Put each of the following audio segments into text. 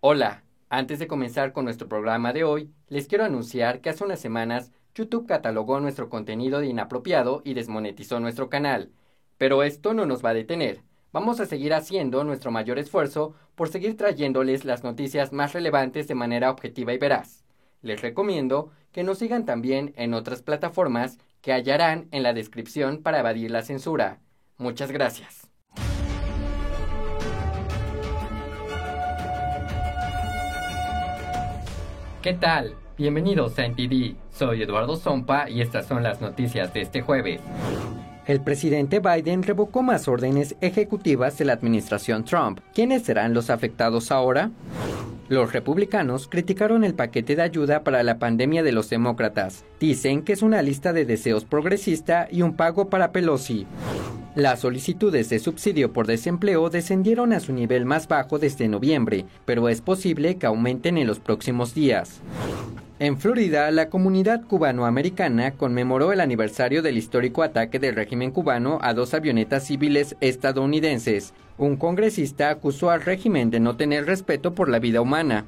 Hola, antes de comenzar con nuestro programa de hoy, les quiero anunciar que hace unas semanas YouTube catalogó nuestro contenido de inapropiado y desmonetizó nuestro canal. Pero esto no nos va a detener. Vamos a seguir haciendo nuestro mayor esfuerzo por seguir trayéndoles las noticias más relevantes de manera objetiva y veraz. Les recomiendo que nos sigan también en otras plataformas que hallarán en la descripción para evadir la censura. Muchas gracias. ¿Qué tal? Bienvenidos a NTD. Soy Eduardo Zompa y estas son las noticias de este jueves. El presidente Biden revocó más órdenes ejecutivas de la administración Trump. ¿Quiénes serán los afectados ahora? Los republicanos criticaron el paquete de ayuda para la pandemia de los demócratas. Dicen que es una lista de deseos progresista y un pago para Pelosi. Las solicitudes de subsidio por desempleo descendieron a su nivel más bajo desde noviembre, pero es posible que aumenten en los próximos días. En Florida, la comunidad cubanoamericana conmemoró el aniversario del histórico ataque del régimen cubano a 2 avionetas civiles estadounidenses. Un congresista acusó al régimen de no tener respeto por la vida humana.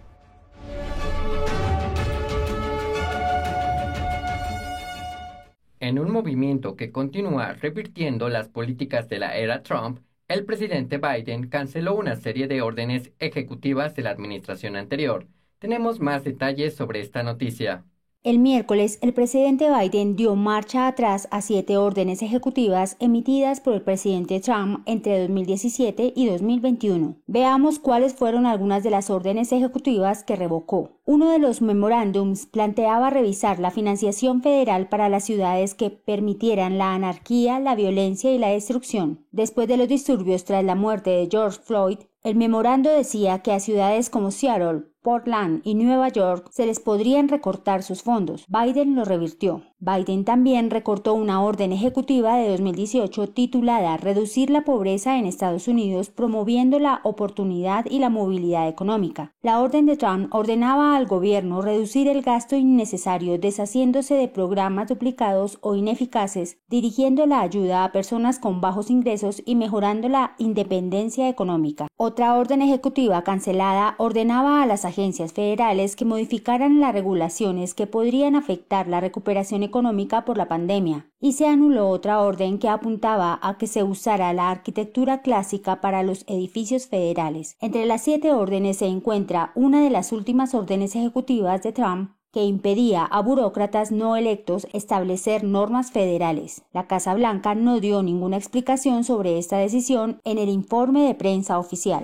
En un movimiento que continúa revirtiendo las políticas de la era Trump, el presidente Biden canceló una serie de órdenes ejecutivas de la administración anterior. Tenemos más detalles sobre esta noticia. El miércoles, el presidente Biden dio marcha atrás a 7 órdenes ejecutivas emitidas por el presidente Trump entre 2017 y 2021. Veamos cuáles fueron algunas de las órdenes ejecutivas que revocó. Uno de los memorándums planteaba revisar la financiación federal para las ciudades que permitieran la anarquía, la violencia y la destrucción. Después de los disturbios tras la muerte de George Floyd, el memorando decía que a ciudades como Seattle, Portland y Nueva York se les podrían recortar sus fondos. Biden lo revirtió. Biden también recortó una orden ejecutiva de 2018 titulada Reducir la pobreza en Estados Unidos promoviendo la oportunidad y la movilidad económica. La orden de Trump ordenaba al gobierno reducir el gasto innecesario deshaciéndose de programas duplicados o ineficaces, dirigiendo la ayuda a personas con bajos ingresos y mejorando la independencia económica. Otra orden ejecutiva cancelada ordenaba a las agencias federales que modificaran las regulaciones que podrían afectar la recuperación económica por la pandemia, y se anuló otra orden que apuntaba a que se usara la arquitectura clásica para los edificios federales. Entre las 7 órdenes se encuentra una de las últimas órdenes ejecutivas de Trump que impedía a burócratas no electos establecer normas federales. La Casa Blanca no dio ninguna explicación sobre esta decisión en el informe de prensa oficial.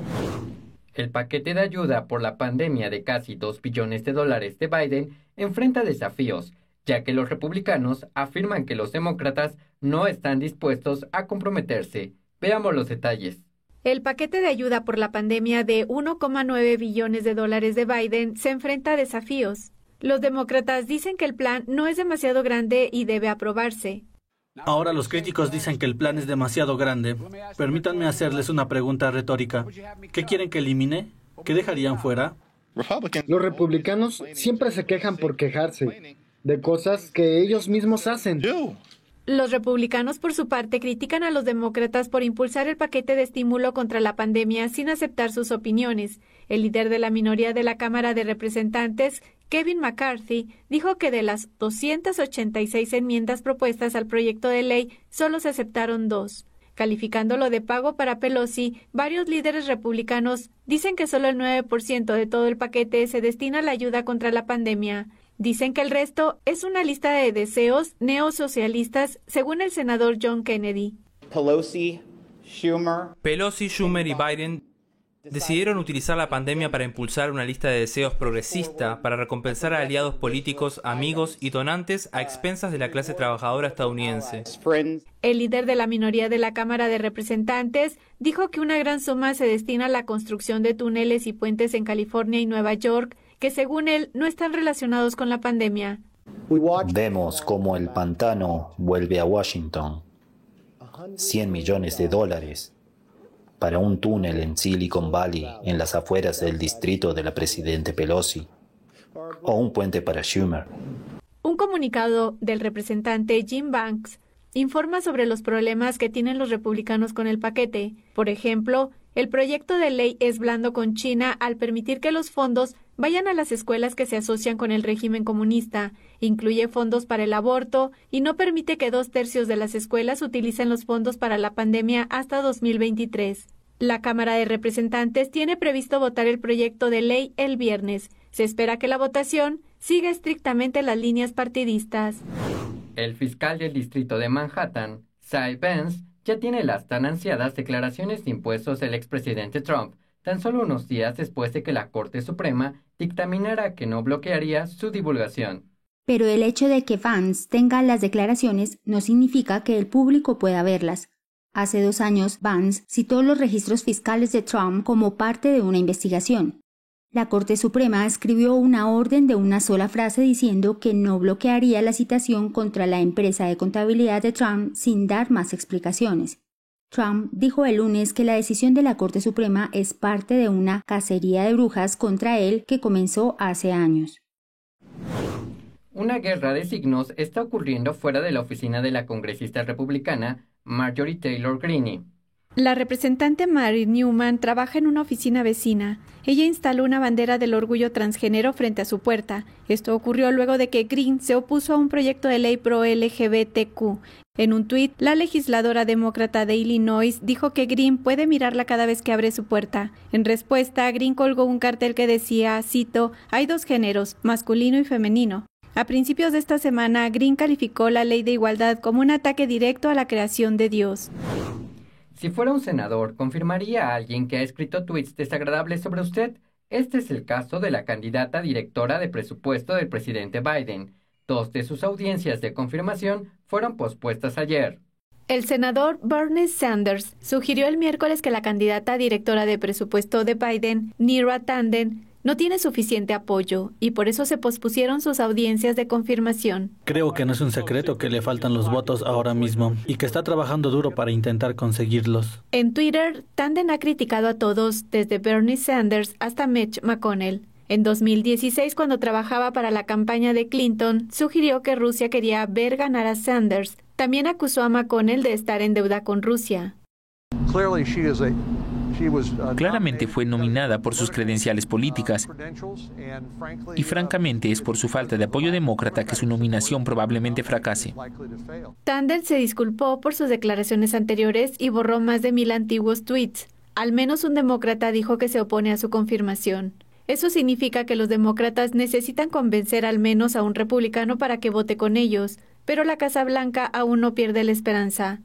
El paquete de ayuda por la pandemia de casi $2 billones de Biden enfrenta desafíos, ya que los republicanos afirman que los demócratas no están dispuestos a comprometerse. Veamos los detalles. El paquete de ayuda por la pandemia de $1,9 billones de Biden se enfrenta a desafíos. Los demócratas dicen que el plan no es demasiado grande y debe aprobarse. Ahora los críticos dicen que el plan es demasiado grande. Permítanme hacerles una pregunta retórica. ¿Qué quieren que elimine? ¿Qué dejarían fuera? Los republicanos siempre se quejan por quejarse de cosas que ellos mismos hacen. Los republicanos, por su parte, critican a los demócratas por impulsar el paquete de estímulo contra la pandemia sin aceptar sus opiniones. El líder de la minoría de la Cámara de Representantes, Kevin McCarthy, dijo que de las 286 enmiendas propuestas al proyecto de ley, solo se aceptaron 2. Calificándolo de pago para Pelosi, varios líderes republicanos dicen que solo el 9% de todo el paquete se destina a la ayuda contra la pandemia. Dicen que el resto es una lista de deseos neosocialistas, según el senador John Kennedy. Pelosi, Schumer y Biden decidieron utilizar la pandemia para impulsar una lista de deseos progresista para recompensar a aliados políticos, amigos y donantes a expensas de la clase trabajadora estadounidense. El líder de la minoría de la Cámara de Representantes dijo que una gran suma se destina a la construcción de túneles y puentes en California y Nueva York, que según él no están relacionados con la pandemia. Vemos cómo el pantano vuelve a Washington. $100 millones para un túnel en Silicon Valley, en las afueras del distrito de la presidenta Pelosi, o un puente para Schumer. Un comunicado del representante Jim Banks informa sobre los problemas que tienen los republicanos con el paquete. Por ejemplo, El proyecto de ley es blando con China al permitir que los fondos vayan a las escuelas que se asocian con el régimen comunista, incluye fondos para el aborto y no permite que 2/3 de las escuelas utilicen los fondos para la pandemia hasta 2023. La Cámara de Representantes tiene previsto votar el proyecto de ley el viernes. Se espera que la votación siga estrictamente las líneas partidistas. El fiscal del distrito de Manhattan, Cy Vance, ya tiene las tan ansiadas declaraciones de impuestos del expresidente Trump, tan solo unos días después de que la Corte Suprema dictaminara que no bloquearía su divulgación. Pero el hecho de que Vance tenga las declaraciones no significa que el público pueda verlas. Hace 2 años, Vance citó los registros fiscales de Trump como parte de una investigación. La Corte Suprema escribió una orden de una sola frase diciendo que no bloquearía la citación contra la empresa de contabilidad de Trump sin dar más explicaciones. Trump dijo el lunes que la decisión de la Corte Suprema es parte de una cacería de brujas contra él que comenzó hace años. Una guerra de signos está ocurriendo fuera de la oficina de la congresista republicana Marjorie Taylor Greene. La representante Mary Newman trabaja en una oficina vecina. Ella instaló una bandera del orgullo transgénero frente a su puerta. Esto ocurrió luego de que Greene se opuso a un proyecto de ley pro LGBTQ. En un tuit, la legisladora demócrata de Illinois dijo que Greene puede mirarla cada vez que abre su puerta. En respuesta, Greene colgó un cartel que decía, cito, "Hay 2 géneros, masculino y femenino". A principios de esta semana, Greene calificó la ley de igualdad como un ataque directo a la creación de Dios. Si fuera un senador, ¿confirmaría a alguien que ha escrito tweets desagradables sobre usted? Este es el caso de la candidata directora de presupuesto del presidente Biden. 2 de sus audiencias de confirmación fueron pospuestas ayer. El senador Bernie Sanders sugirió el miércoles que la candidata directora de presupuesto de Biden, Neera Tanden, no tiene suficiente apoyo y por eso se pospusieron sus audiencias de confirmación. Creo que no es un secreto que le faltan los votos ahora mismo y que está trabajando duro para intentar conseguirlos. En Twitter, Tanden ha criticado a todos, desde Bernie Sanders hasta Mitch McConnell. En 2016, cuando trabajaba para la campaña de Clinton, sugirió que Rusia quería ver ganar a Sanders. También acusó a McConnell de estar en deuda con Rusia. Claramente fue nominada por sus credenciales políticas y francamente es por su falta de apoyo demócrata que su nominación probablemente fracase. Tanden se disculpó por sus declaraciones anteriores y borró más de 1000 antiguos tweets. Al menos un demócrata dijo que se opone a su confirmación. Eso significa que los demócratas necesitan convencer al menos a un republicano para que vote con ellos, pero la Casa Blanca aún no pierde la esperanza.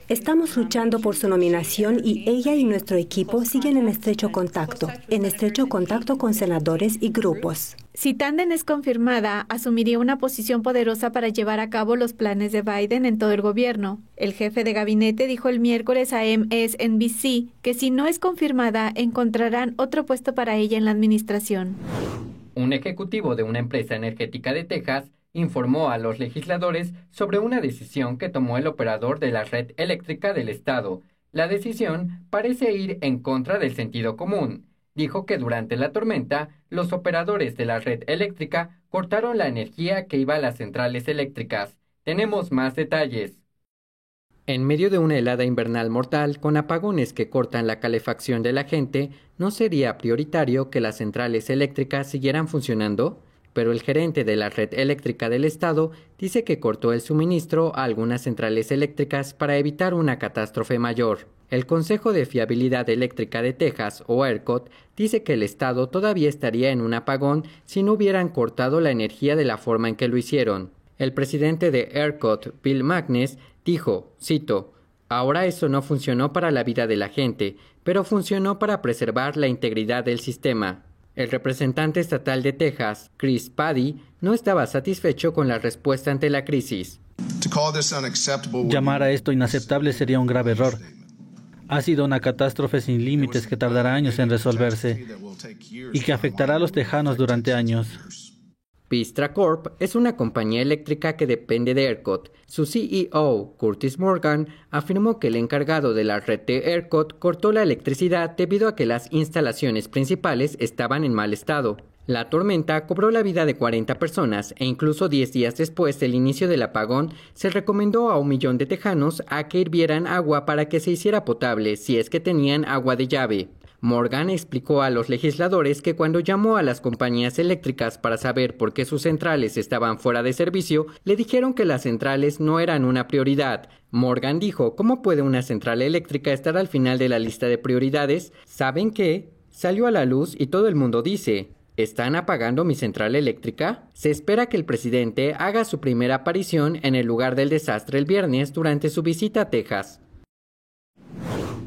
Estamos luchando por su nominación y ella y nuestro equipo siguen en estrecho contacto con senadores y grupos. Si Tanden es confirmada, asumiría una posición poderosa para llevar a cabo los planes de Biden en todo el gobierno. El jefe de gabinete dijo el miércoles a MSNBC que si no es confirmada, encontrarán otro puesto para ella en la administración. Un ejecutivo de una empresa energética de Texas informó a los legisladores sobre una decisión que tomó el operador de la red eléctrica del estado. La decisión parece ir en contra del sentido común. Dijo que durante la tormenta, los operadores de la red eléctrica cortaron la energía que iba a las centrales eléctricas. Tenemos más detalles. En medio de una helada invernal mortal, con apagones que cortan la calefacción de la gente, ¿no sería prioritario que las centrales eléctricas siguieran funcionando? Pero el gerente de la red eléctrica del estado dice que cortó el suministro a algunas centrales eléctricas para evitar una catástrofe mayor. El Consejo de Fiabilidad Eléctrica de Texas, o ERCOT, dice que el estado todavía estaría en un apagón si no hubieran cortado la energía de la forma en que lo hicieron. El presidente de ERCOT, Bill Magnus, dijo, cito, "Ahora eso no funcionó para la vida de la gente, pero funcionó para preservar la integridad del sistema". El representante estatal de Texas, Chris Paddy, no estaba satisfecho con la respuesta ante la crisis. Llamar a esto inaceptable sería un grave error. Ha sido una catástrofe sin límites que tardará años en resolverse y que afectará a los tejanos durante años. Vistra Corp es una compañía eléctrica que depende de ERCOT. Su CEO, Curtis Morgan, afirmó que el encargado de la red de ERCOT cortó la electricidad debido a que las instalaciones principales estaban en mal estado. La tormenta cobró la vida de 40 personas e incluso 10 días después del inicio del apagón, se recomendó a 1 millón de tejanos a que hirvieran agua para que se hiciera potable si es que tenían agua de llave. Morgan explicó a los legisladores que cuando llamó a las compañías eléctricas para saber por qué sus centrales estaban fuera de servicio, le dijeron que las centrales no eran una prioridad. Morgan dijo, ¿cómo puede una central eléctrica estar al final de la lista de prioridades? ¿Saben qué? Salió a la luz y todo el mundo dice, ¿están apagando mi central eléctrica? Se espera que el presidente haga su primera aparición en el lugar del desastre el viernes durante su visita a Texas.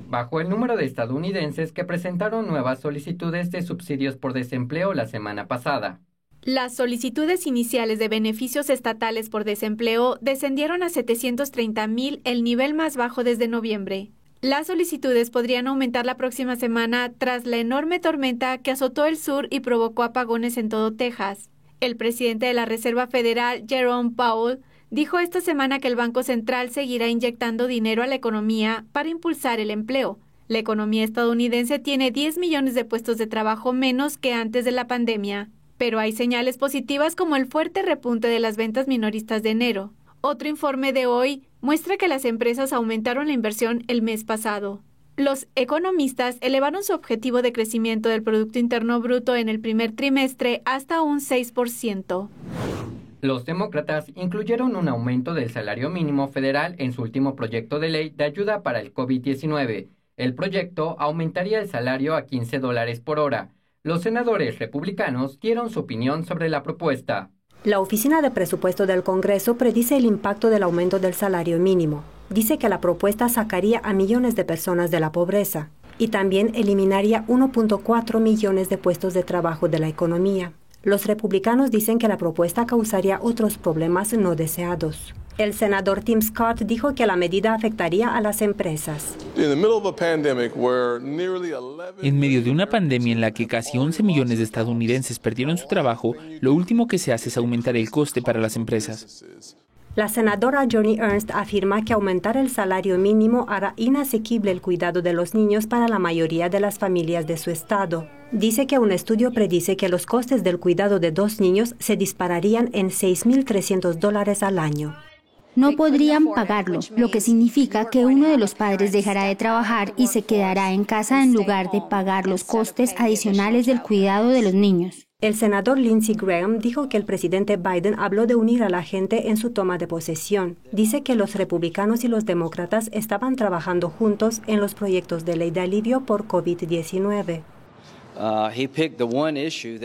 Bajó el número de estadounidenses que presentaron nuevas solicitudes de subsidios por desempleo la semana pasada. Las solicitudes iniciales de beneficios estatales por desempleo descendieron a 730,000, el nivel más bajo desde noviembre. Las solicitudes podrían aumentar la próxima semana tras la enorme tormenta que azotó el sur y provocó apagones en todo Texas. El presidente de la Reserva Federal, Jerome Powell, dijo esta semana que el Banco Central seguirá inyectando dinero a la economía para impulsar el empleo. La economía estadounidense tiene 10 millones de puestos de trabajo menos que antes de la pandemia, pero hay señales positivas como el fuerte repunte de las ventas minoristas de enero. Otro informe de hoy muestra que las empresas aumentaron la inversión el mes pasado. Los economistas elevaron su objetivo de crecimiento del Producto Interno Bruto en el primer trimestre hasta un 6%. Los demócratas incluyeron un aumento del salario mínimo federal en su último proyecto de ley de ayuda para el COVID-19. El proyecto aumentaría el salario a $15 por hora. Los senadores republicanos dieron su opinión sobre la propuesta. La Oficina de Presupuesto del Congreso predice el impacto del aumento del salario mínimo. Dice que la propuesta sacaría a millones de personas de la pobreza y también eliminaría 1.4 millones de puestos de trabajo de la economía. Los republicanos dicen que la propuesta causaría otros problemas no deseados. El senador Tim Scott dijo que la medida afectaría a las empresas. En medio de una pandemia en la que casi 11 millones de estadounidenses perdieron su trabajo, lo último que se hace es aumentar el coste para las empresas. La senadora Joni Ernst afirma que aumentar el salario mínimo hará inasequible el cuidado de los niños para la mayoría de las familias de su estado. Dice que un estudio predice que los costes del cuidado de 2 niños se dispararían en $6,300 al año. No podrían pagarlo, lo que significa que uno de los padres dejará de trabajar y se quedará en casa en lugar de pagar los costes adicionales del cuidado de los niños. El senador Lindsey Graham dijo que el presidente Biden habló de unir a la gente en su toma de posesión. Dice que los republicanos y los demócratas estaban trabajando juntos en los proyectos de ley de alivio por COVID-19.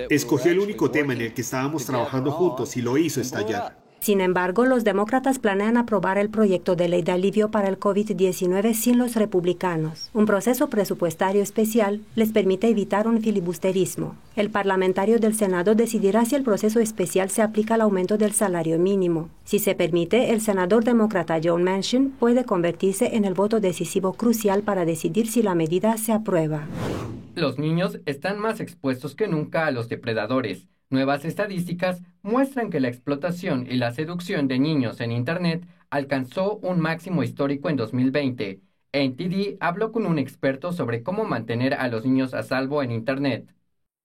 Escogió el único tema en el que estábamos trabajando juntos y lo hizo estallar. Sin embargo, los demócratas planean aprobar el proyecto de ley de alivio para el COVID-19 sin los republicanos. Un proceso presupuestario especial les permite evitar un filibusterismo. El parlamentario del Senado decidirá si el proceso especial se aplica al aumento del salario mínimo. Si se permite, el senador demócrata Joe Manchin puede convertirse en el voto decisivo crucial para decidir si la medida se aprueba. Los niños están más expuestos que nunca a los depredadores. Nuevas estadísticas muestran que la explotación y la seducción de niños en Internet alcanzó un máximo histórico en 2020. NTD habló con un experto sobre cómo mantener a los niños a salvo en Internet.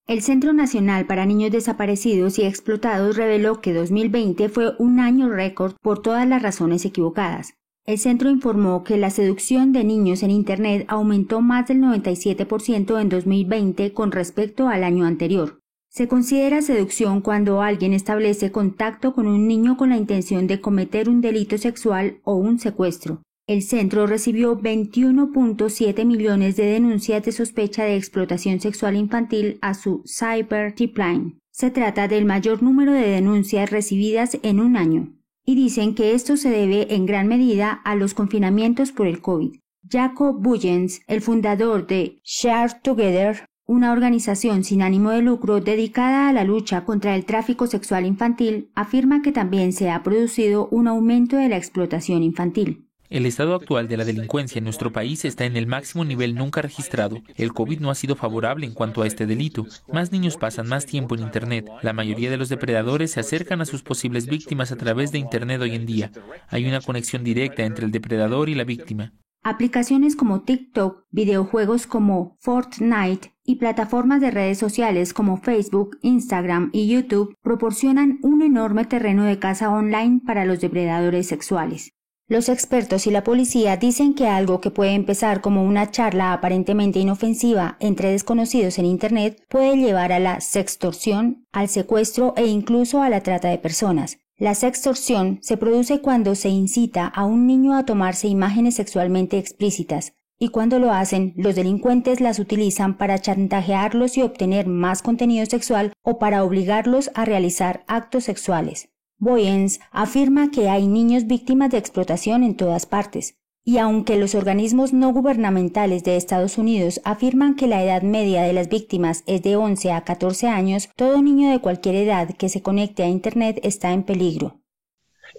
El Centro Nacional para Niños Desaparecidos y Explotados reveló que 2020 fue un año récord por todas las razones equivocadas. El centro informó que la seducción de niños en Internet aumentó más del 97% en 2020 con respecto al año anterior. Se considera seducción cuando alguien establece contacto con un niño con la intención de cometer un delito sexual o un secuestro. El centro recibió 21.7 millones de denuncias de sospecha de explotación sexual infantil a su Cyber Tipline. Se trata del mayor número de denuncias recibidas en un año. Y dicen que esto se debe en gran medida a los confinamientos por el COVID. Jacob Bullens, el fundador de Share Together, una organización sin ánimo de lucro dedicada a la lucha contra el tráfico sexual infantil, afirma que también se ha producido un aumento de la explotación infantil. El estado actual de la delincuencia en nuestro país está en el máximo nivel nunca registrado. El COVID no ha sido favorable en cuanto a este delito. Más niños pasan más tiempo en Internet. La mayoría de los depredadores se acercan a sus posibles víctimas a través de Internet hoy en día. Hay una conexión directa entre el depredador y la víctima. Aplicaciones como TikTok, videojuegos como Fortnite y plataformas de redes sociales como Facebook, Instagram y YouTube proporcionan un enorme terreno de caza online para los depredadores sexuales. Los expertos y la policía dicen que algo que puede empezar como una charla aparentemente inofensiva entre desconocidos en Internet puede llevar a la sextorsión, al secuestro e incluso a la trata de personas. La sextorsión se produce cuando se incita a un niño a tomarse imágenes sexualmente explícitas, y cuando lo hacen, los delincuentes las utilizan para chantajearlos y obtener más contenido sexual o para obligarlos a realizar actos sexuales. Boyens afirma que hay niños víctimas de explotación en todas partes, y aunque los organismos no gubernamentales de Estados Unidos afirman que la edad media de las víctimas es de 11 a 14 años, todo niño de cualquier edad que se conecte a Internet está en peligro.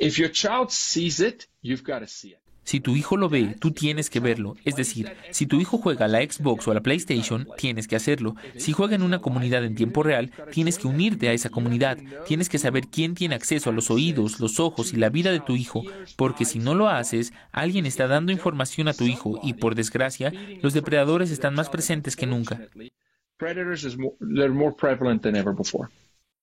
If your child sees it, you've got to see it. Si tu hijo lo ve, tú tienes que verlo. Es decir, si tu hijo juega a la Xbox o a la PlayStation, tienes que hacerlo. Si juega en una comunidad en tiempo real, tienes que unirte a esa comunidad. Tienes que saber quién tiene acceso a los oídos, los ojos y la vida de tu hijo, porque si no lo haces, alguien está dando información a tu hijo y, por desgracia, los depredadores están más presentes que nunca.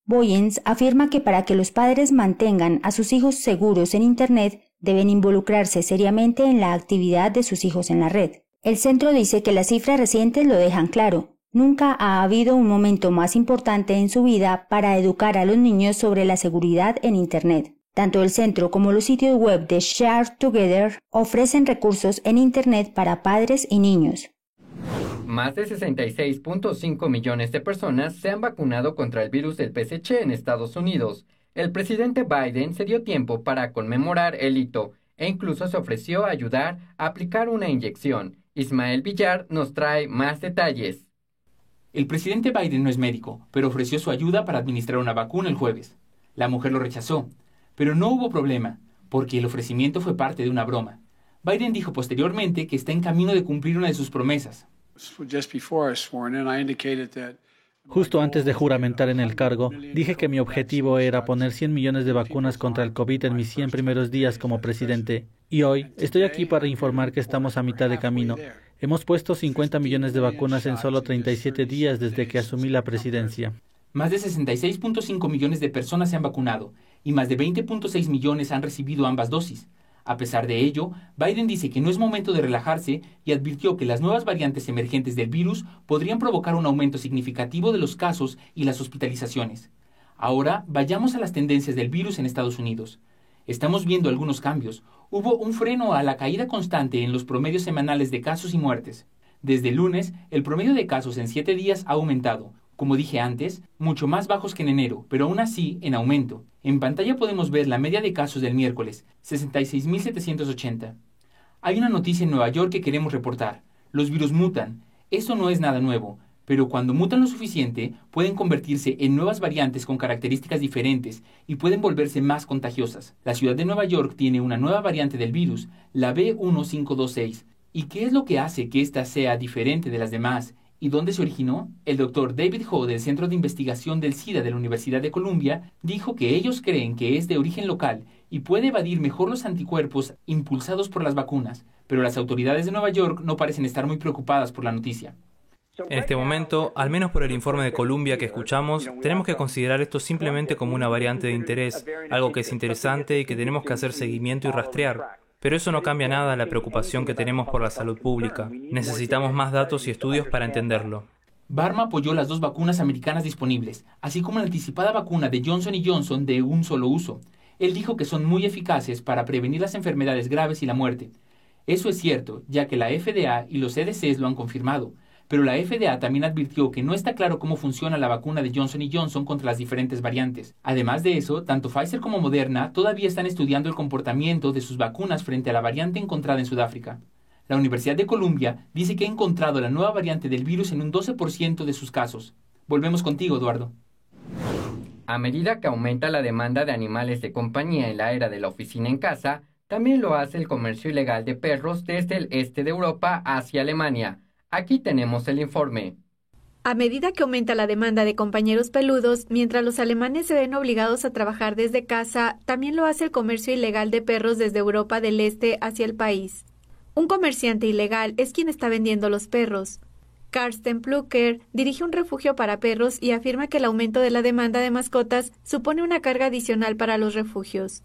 Boyens afirma que para que los padres mantengan a sus hijos seguros en Internet, deben involucrarse seriamente en la actividad de sus hijos en la red. El centro dice que las cifras recientes lo dejan claro. Nunca ha habido un momento más importante en su vida para educar a los niños sobre la seguridad en Internet. Tanto el centro como los sitios web de Share Together ofrecen recursos en Internet para padres y niños. Más de 66.5 millones de personas se han vacunado contra el virus del PSC en Estados Unidos. El presidente Biden se dio tiempo para conmemorar el hito e incluso se ofreció a ayudar a aplicar una inyección. Ismael Villar nos trae más detalles. El presidente Biden no es médico, pero ofreció su ayuda para administrar una vacuna el jueves. La mujer lo rechazó, pero no hubo problema, porque el ofrecimiento fue parte de una broma. Biden dijo posteriormente que está en camino de cumplir una de sus promesas. Justo antes de juramentar en el cargo, dije que mi objetivo era poner 100 millones de vacunas contra el COVID en mis 100 primeros días como presidente. Y hoy estoy aquí para informar que estamos a mitad de camino. Hemos puesto 50 millones de vacunas en solo 37 días desde que asumí la presidencia. Más de 66.5 millones de personas se han vacunado y más de 20.6 millones han recibido ambas dosis. A pesar de ello, Biden dice que no es momento de relajarse y advirtió que las nuevas variantes emergentes del virus podrían provocar un aumento significativo de los casos y las hospitalizaciones. Ahora, vayamos a las tendencias del virus en Estados Unidos. Estamos viendo algunos cambios. Hubo un freno a la caída constante en los promedios semanales de casos y muertes. Desde el lunes, el promedio de casos en 7 días ha aumentado. Como dije antes, mucho más bajos que en enero, pero aún así en aumento. En pantalla podemos ver la media de casos del miércoles, 66.780. Hay una noticia en Nueva York que queremos reportar. Los virus mutan. Esto no es nada nuevo, pero cuando mutan lo suficiente, pueden convertirse en nuevas variantes con características diferentes y pueden volverse más contagiosas. La ciudad de Nueva York tiene una nueva variante del virus, la B1526. ¿Y qué es lo que hace que esta sea diferente de las demás? ¿Y dónde se originó? El doctor David Ho del Centro de Investigación del SIDA de la Universidad de Columbia dijo que ellos creen que es de origen local y puede evadir mejor los anticuerpos impulsados por las vacunas, pero las autoridades de Nueva York no parecen estar muy preocupadas por la noticia. En este momento, al menos por el informe de Columbia que escuchamos, tenemos que considerar esto simplemente como una variante de interés, algo que es interesante y que tenemos que hacer seguimiento y rastrear. Pero eso no cambia nada a la preocupación que tenemos por la salud pública. Necesitamos más datos y estudios para entenderlo. Barma apoyó las 2 vacunas americanas disponibles, así como la anticipada vacuna de Johnson & Johnson de un solo uso. Él dijo que son muy eficaces para prevenir las enfermedades graves y la muerte. Eso es cierto, ya que la FDA y los CDCs lo han confirmado. Pero la FDA también advirtió que no está claro cómo funciona la vacuna de Johnson & Johnson contra las diferentes variantes. Además de eso, tanto Pfizer como Moderna todavía están estudiando el comportamiento de sus vacunas frente a la variante encontrada en Sudáfrica. La Universidad de Columbia dice que ha encontrado la nueva variante del virus en un 12% de sus casos. Volvemos contigo, Eduardo. A medida que aumenta la demanda de animales de compañía en la era de la oficina en casa, también lo hace el comercio ilegal de perros desde el este de Europa hacia Alemania. Aquí tenemos el informe. A medida que aumenta la demanda de compañeros peludos, mientras los alemanes se ven obligados a trabajar desde casa, también lo hace el comercio ilegal de perros desde Europa del Este hacia el país. Un comerciante ilegal es quien está vendiendo los perros. Karsten Plucker dirige un refugio para perros y afirma que el aumento de la demanda de mascotas supone una carga adicional para los refugios.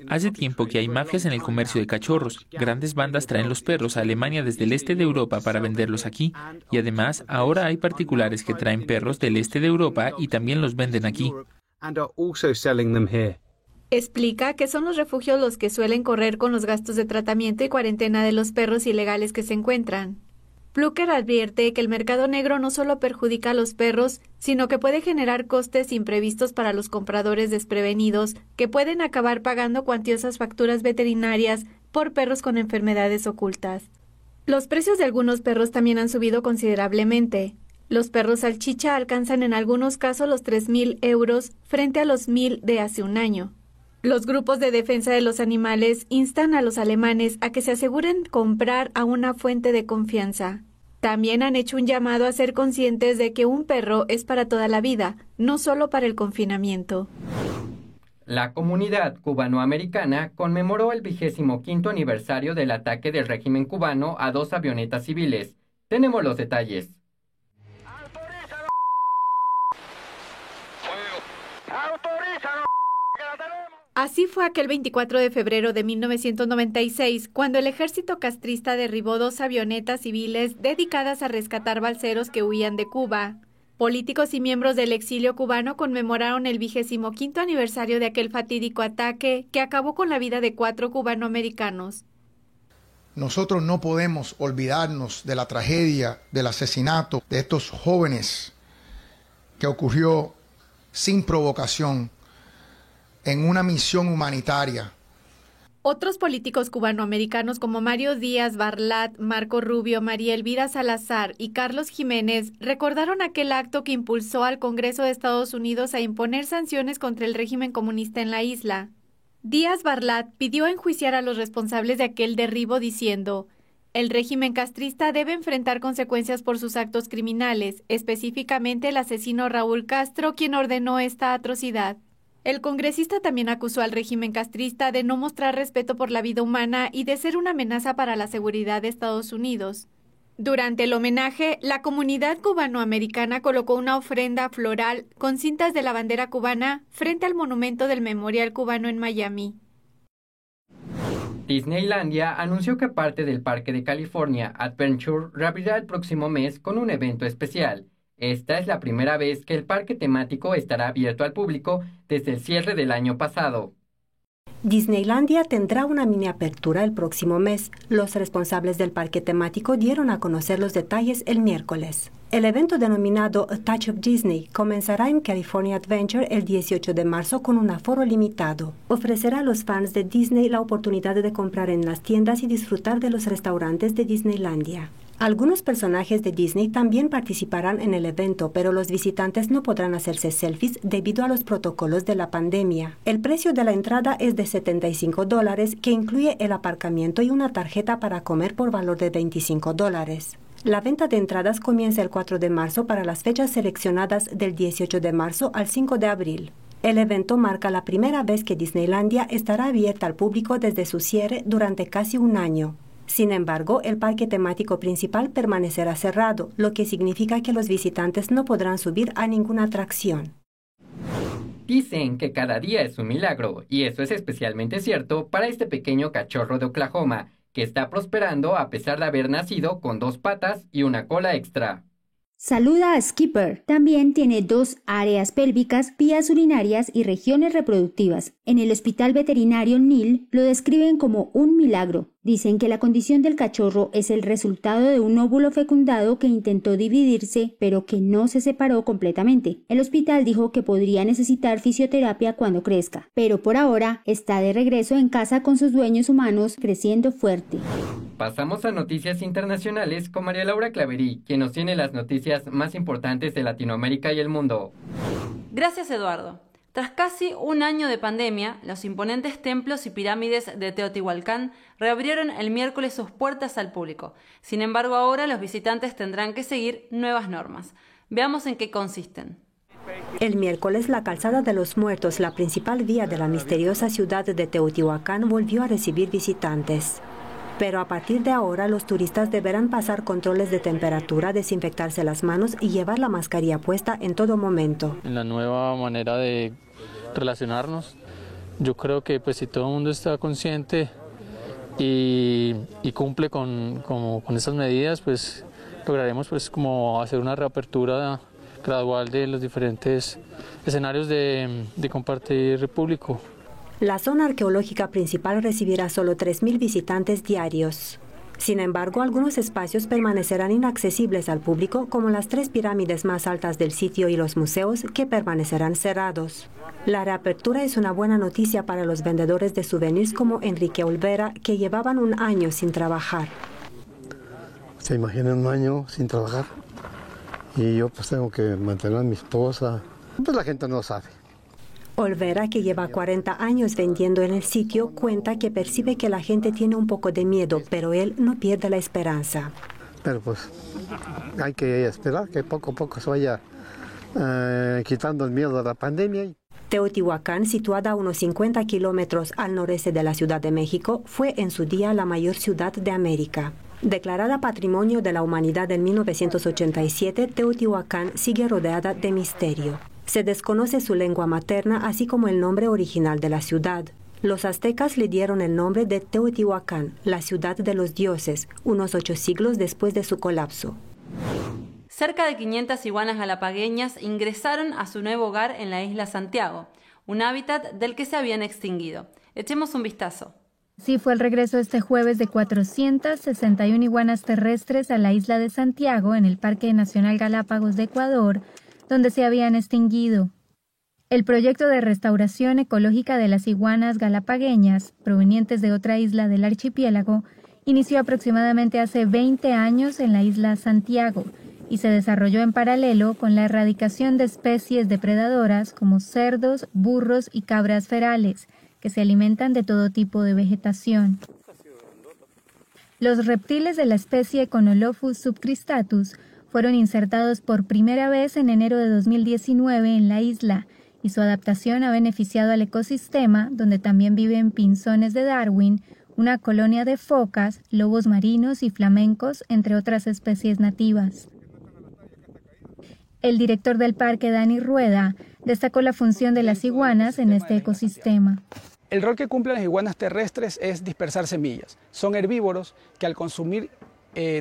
Hace tiempo que hay mafias en el comercio de cachorros. Grandes bandas traen los perros a Alemania desde el este de Europa para venderlos aquí. Y además, ahora hay particulares que traen perros del este de Europa y también los venden aquí. Explica que son los refugios los que suelen correr con los gastos de tratamiento y cuarentena de los perros ilegales que se encuentran. Plucker advierte que el mercado negro no solo perjudica a los perros, sino que puede generar costes imprevistos para los compradores desprevenidos, que pueden acabar pagando cuantiosas facturas veterinarias por perros con enfermedades ocultas. Los precios de algunos perros también han subido considerablemente. Los perros salchicha alcanzan en algunos casos los 3.000 euros frente a los 1.000 de hace un año. Los grupos de defensa de los animales instan a los alemanes a que se aseguren comprar a una fuente de confianza. También han hecho un llamado a ser conscientes de que un perro es para toda la vida, no solo para el confinamiento. La comunidad cubanoamericana conmemoró el 25º aniversario del ataque del régimen cubano a 2 avionetas civiles. Tenemos los detalles. Así fue aquel 24 de febrero de 1996, cuando el ejército castrista derribó 2 avionetas civiles dedicadas a rescatar balseros que huían de Cuba. Políticos y miembros del exilio cubano conmemoraron el 25º aniversario de aquel fatídico ataque que acabó con la vida de 4 cubanoamericanos. Nosotros no podemos olvidarnos de la tragedia, del asesinato de estos jóvenes que ocurrió sin provocación en una misión humanitaria. Otros políticos cubanoamericanos como Mario Díaz Barlat, Marco Rubio, María Elvira Salazar y Carlos Jiménez recordaron aquel acto que impulsó al Congreso de Estados Unidos a imponer sanciones contra el régimen comunista en la isla. Díaz Barlat pidió enjuiciar a los responsables de aquel derribo diciendo: el régimen castrista debe enfrentar consecuencias por sus actos criminales, específicamente el asesino Raúl Castro, quien ordenó esta atrocidad. El congresista también acusó al régimen castrista de no mostrar respeto por la vida humana y de ser una amenaza para la seguridad de Estados Unidos. Durante el homenaje, la comunidad cubanoamericana colocó una ofrenda floral con cintas de la bandera cubana frente al monumento del Memorial Cubano en Miami. Disneylandia anunció que parte del Parque de California Adventure reabrirá el próximo mes con un evento especial. Esta es la primera vez que el parque temático estará abierto al público desde el cierre del año pasado. Disneylandia tendrá una mini apertura el próximo mes. Los responsables del parque temático dieron a conocer los detalles el miércoles. El evento denominado A Touch of Disney comenzará en California Adventure el 18 de marzo con un aforo limitado. Ofrecerá a los fans de Disney la oportunidad de comprar en las tiendas y disfrutar de los restaurantes de Disneylandia. Algunos personajes de Disney también participarán en el evento, pero los visitantes no podrán hacerse selfies debido a los protocolos de la pandemia. El precio de la entrada es de $75, que incluye el aparcamiento y una tarjeta para comer por valor de $25. La venta de entradas comienza el 4 de marzo para las fechas seleccionadas del 18 de marzo al 5 de abril. El evento marca la primera vez que Disneylandia estará abierta al público desde su cierre durante casi un año. Sin embargo, el parque temático principal permanecerá cerrado, lo que significa que los visitantes no podrán subir a ninguna atracción. Dicen que cada día es un milagro, y eso es especialmente cierto para este pequeño cachorro de Oklahoma, que está prosperando a pesar de haber nacido con 2 patas y una cola extra. Saluda a Skipper. También tiene 2 áreas pélvicas, vías urinarias y regiones reproductivas. En el hospital veterinario Neal lo describen como un milagro. Dicen que la condición del cachorro es el resultado de un óvulo fecundado que intentó dividirse, pero que no se separó completamente. El hospital dijo que podría necesitar fisioterapia cuando crezca, pero por ahora está de regreso en casa con sus dueños humanos, creciendo fuerte. Pasamos a noticias internacionales con María Laura Claverí, quien nos tiene las noticias más importantes de Latinoamérica y el mundo. Gracias, Eduardo. Tras casi un año de pandemia, los imponentes templos y pirámides de Teotihuacán reabrieron el miércoles sus puertas al público. Sin embargo, ahora los visitantes tendrán que seguir nuevas normas. Veamos en qué consisten. El miércoles, la Calzada de los Muertos, la principal vía de la misteriosa ciudad de Teotihuacán, volvió a recibir visitantes. Pero a partir de ahora los turistas deberán pasar controles de temperatura, desinfectarse las manos y llevar la mascarilla puesta en todo momento. En la nueva manera de relacionarnos, yo creo que pues si todo el mundo está consciente y cumple con esas medidas, pues lograremos pues como hacer una reapertura gradual de los diferentes escenarios de compartir público. La zona arqueológica principal recibirá solo 3.000 visitantes diarios. Sin embargo, algunos espacios permanecerán inaccesibles al público, como las 3 pirámides más altas del sitio y los museos, que permanecerán cerrados. La reapertura es una buena noticia para los vendedores de souvenirs como Enrique Olvera, que llevaban un año sin trabajar. ¿Se imaginan un año sin trabajar? Y yo pues tengo que mantener a mi esposa. Pues la gente no sabe. Olvera, que lleva 40 años vendiendo en el sitio, cuenta que percibe que la gente tiene un poco de miedo, pero él no pierde la esperanza. Pero pues hay que esperar que poco a poco se vaya quitando el miedo a la pandemia. Teotihuacán, situada a unos 50 kilómetros al noreste de la Ciudad de México, fue en su día la mayor ciudad de América. Declarada Patrimonio de la Humanidad en 1987, Teotihuacán sigue rodeada de misterio. Se desconoce su lengua materna, así como el nombre original de la ciudad. Los aztecas le dieron el nombre de Teotihuacán, la ciudad de los dioses, unos 8 siglos después de su colapso. Cerca de 500 iguanas galapagueñas ingresaron a su nuevo hogar en la isla Santiago, un hábitat del que se habían extinguido. Echemos un vistazo. Sí, fue el regreso este jueves de 461 iguanas terrestres a la isla de Santiago, en el Parque Nacional Galápagos de Ecuador, donde se habían extinguido. El proyecto de restauración ecológica de las iguanas galapagueñas, provenientes de otra isla del archipiélago, inició aproximadamente hace 20 años en la isla Santiago y se desarrolló en paralelo con la erradicación de especies depredadoras como cerdos, burros y cabras ferales, que se alimentan de todo tipo de vegetación. Los reptiles de la especie Econolophus subcristatus fueron insertados por primera vez en enero de 2019 en la isla, y su adaptación ha beneficiado al ecosistema, donde también viven pinzones de Darwin, una colonia de focas, lobos marinos y flamencos, entre otras especies nativas. El director del parque, Dani Rueda, destacó la función de las iguanas en este ecosistema. El rol que cumplen las iguanas terrestres es dispersar semillas. Son herbívoros que al consumir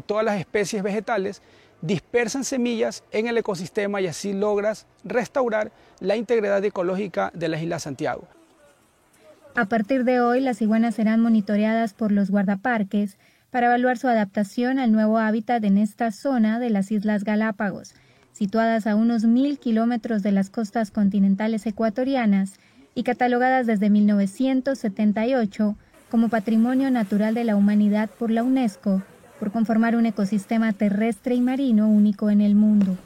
todas las especies vegetales dispersan semillas en el ecosistema y así logras restaurar la integridad ecológica de la isla Santiago. A partir de hoy, las iguanas serán monitoreadas por los guardaparques para evaluar su adaptación al nuevo hábitat en esta zona de las Islas Galápagos, situadas a unos 1.000 kilómetros de las costas continentales ecuatorianas y catalogadas desde 1978 como Patrimonio Natural de la Humanidad por la UNESCO, por conformar un ecosistema terrestre y marino único en el mundo.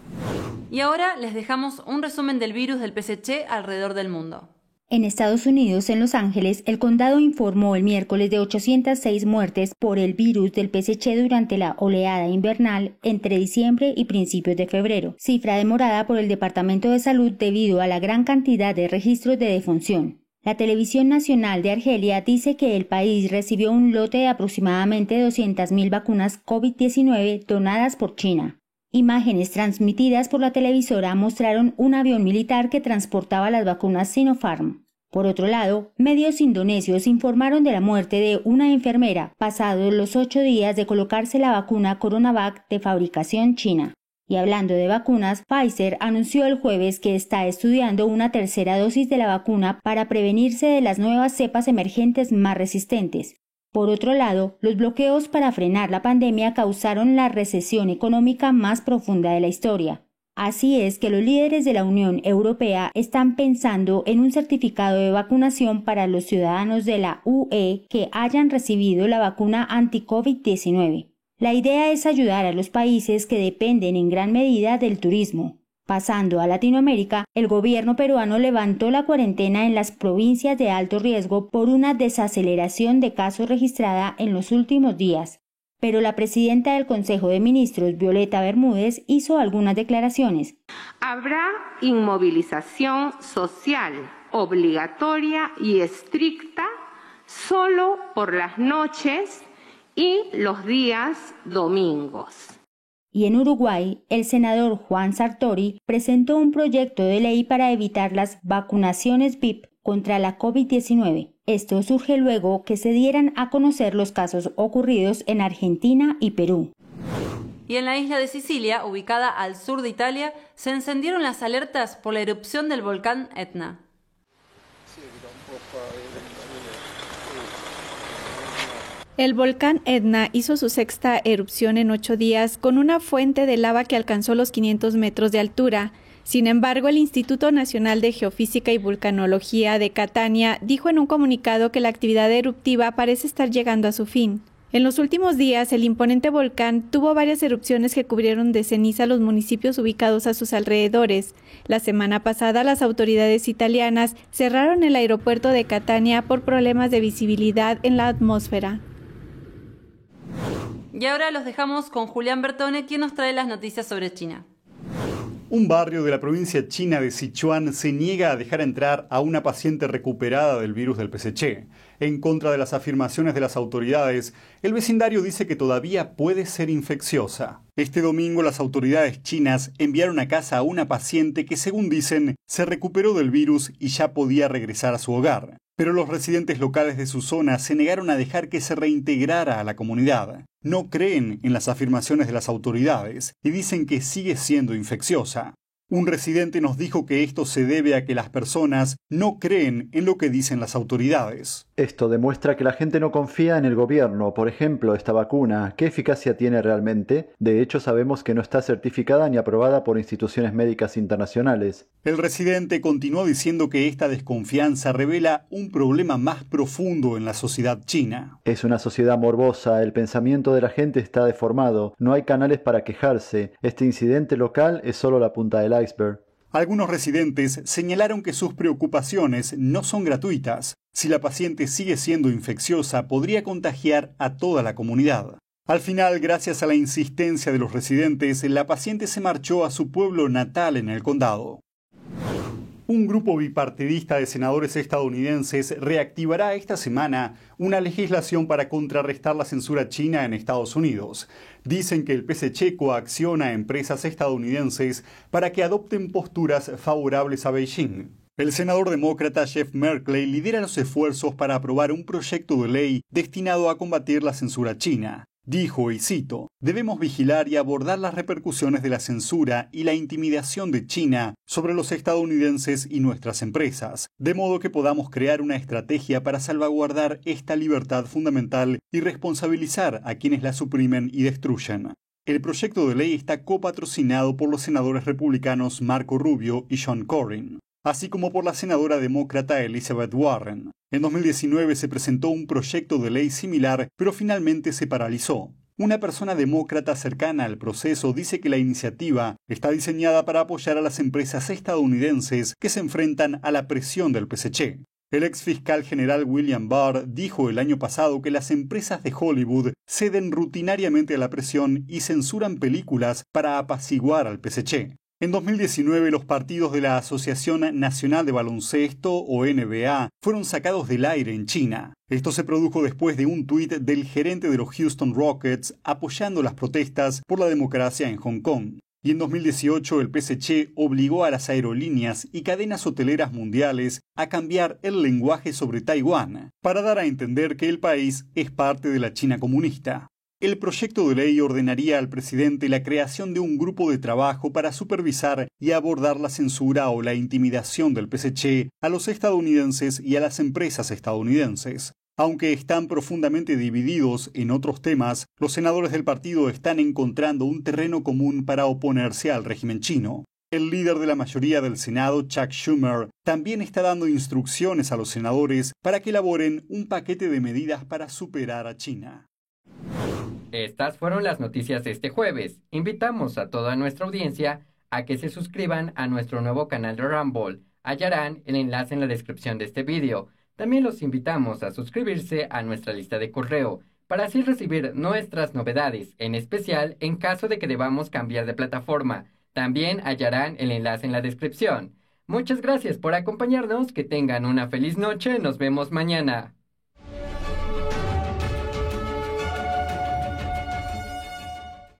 Y ahora les dejamos un resumen del virus del PCH alrededor del mundo. En Estados Unidos, en Los Ángeles, el condado informó el miércoles de 806 muertes por el virus del PCH durante la oleada invernal entre diciembre y principios de febrero, cifra demorada por el Departamento de Salud debido a la gran cantidad de registros de defunción. La televisión nacional de Argelia dice que el país recibió un lote de aproximadamente 200.000 vacunas COVID-19 donadas por China. Imágenes transmitidas por la televisora mostraron un avión militar que transportaba las vacunas Sinopharm. Por otro lado, medios indonesios informaron de la muerte de una enfermera pasados los 8 días de colocarse la vacuna Coronavac de fabricación china. Y hablando de vacunas, Pfizer anunció el jueves que está estudiando una tercera dosis de la vacuna para prevenirse de las nuevas cepas emergentes más resistentes. Por otro lado, los bloqueos para frenar la pandemia causaron la recesión económica más profunda de la historia. Así es que los líderes de la Unión Europea están pensando en un certificado de vacunación para los ciudadanos de la UE que hayan recibido la vacuna anti-COVID-19. La idea es ayudar a los países que dependen en gran medida del turismo. Pasando a Latinoamérica, el gobierno peruano levantó la cuarentena en las provincias de alto riesgo por una desaceleración de casos registrada en los últimos días. Pero la presidenta del Consejo de Ministros, Violeta Bermúdez, hizo algunas declaraciones. Habrá inmovilización social obligatoria y estricta solo por las noches y los días domingos. Y en Uruguay, el senador Juan Sartori presentó un proyecto de ley para evitar las vacunaciones VIP contra la COVID-19. Esto surge luego que se dieran a conocer los casos ocurridos en Argentina y Perú. Y en la isla de Sicilia, ubicada al sur de Italia, se encendieron las alertas por la erupción del volcán Etna. El volcán Etna hizo su sexta erupción en 8 días con una fuente de lava que alcanzó los 500 metros de altura. Sin embargo, el Instituto Nacional de Geofísica y Vulcanología de Catania dijo en un comunicado que la actividad eruptiva parece estar llegando a su fin. En los últimos días, el imponente volcán tuvo varias erupciones que cubrieron de ceniza los municipios ubicados a sus alrededores. La semana pasada, las autoridades italianas cerraron el aeropuerto de Catania por problemas de visibilidad en la atmósfera. Y ahora los dejamos con Julián Bertone, quien nos trae las noticias sobre China. Un barrio de la provincia china de Sichuan se niega a dejar entrar a una paciente recuperada del virus del PSC. En contra de las afirmaciones de las autoridades, el vecindario dice que todavía puede ser infecciosa. Este domingo las autoridades chinas enviaron a casa a una paciente que, según dicen, se recuperó del virus y ya podía regresar a su hogar. Pero los residentes locales de su zona se negaron a dejar que se reintegrara a la comunidad. No creen en las afirmaciones de las autoridades y dicen que sigue siendo infecciosa. Un residente nos dijo que esto se debe a que las personas no creen en lo que dicen las autoridades. Esto demuestra que la gente no confía en el gobierno. Por ejemplo, esta vacuna, ¿qué eficacia tiene realmente? De hecho, sabemos que no está certificada ni aprobada por instituciones médicas internacionales. El residente continuó diciendo que esta desconfianza revela un problema más profundo en la sociedad china. Es una sociedad morbosa, el pensamiento de la gente está deformado, no hay canales para quejarse. Este incidente local es solo la punta del iceberg. Algunos residentes señalaron que sus preocupaciones no son gratuitas. Si la paciente sigue siendo infecciosa, podría contagiar a toda la comunidad. Al final, gracias a la insistencia de los residentes, la paciente se marchó a su pueblo natal en el condado. Un grupo bipartidista de senadores estadounidenses reactivará esta semana una legislación para contrarrestar la censura china en Estados Unidos. Dicen que el PSC coacciona a empresas estadounidenses para que adopten posturas favorables a Beijing. El senador demócrata Jeff Merkley lidera los esfuerzos para aprobar un proyecto de ley destinado a combatir la censura china. Dijo, y cito, «Debemos vigilar y abordar las repercusiones de la censura y la intimidación de China sobre los estadounidenses y nuestras empresas, de modo que podamos crear una estrategia para salvaguardar esta libertad fundamental y responsabilizar a quienes la suprimen y destruyen». El proyecto de ley está copatrocinado por los senadores republicanos Marco Rubio y John Cornyn, así como por la senadora demócrata Elizabeth Warren. En 2019 se presentó un proyecto de ley similar, pero finalmente se paralizó. Una persona demócrata cercana al proceso dice que la iniciativa está diseñada para apoyar a las empresas estadounidenses que se enfrentan a la presión del PSC. El ex fiscal general William Barr dijo el año pasado que las empresas de Hollywood ceden rutinariamente a la presión y censuran películas para apaciguar al PSC. En 2019, los partidos de la Asociación Nacional de Baloncesto, o NBA, fueron sacados del aire en China. Esto se produjo después de un tuit del gerente de los Houston Rockets apoyando las protestas por la democracia en Hong Kong. Y en 2018, el PSC obligó a las aerolíneas y cadenas hoteleras mundiales a cambiar el lenguaje sobre Taiwán, para dar a entender que el país es parte de la China comunista. El proyecto de ley ordenaría al presidente la creación de un grupo de trabajo para supervisar y abordar la censura o la intimidación del PSC a los estadounidenses y a las empresas estadounidenses. Aunque están profundamente divididos en otros temas, los senadores del partido están encontrando un terreno común para oponerse al régimen chino. El líder de la mayoría del Senado, Chuck Schumer, también está dando instrucciones a los senadores para que elaboren un paquete de medidas para superar a China. Estas fueron las noticias de este jueves. Invitamos a toda nuestra audiencia a que se suscriban a nuestro nuevo canal de Rumble. Hallarán el enlace en la descripción de este vídeo. También los invitamos a suscribirse a nuestra lista de correo para así recibir nuestras novedades, en especial en caso de que debamos cambiar de plataforma. También hallarán el enlace en la descripción. Muchas gracias por acompañarnos, que tengan una feliz noche, nos vemos mañana.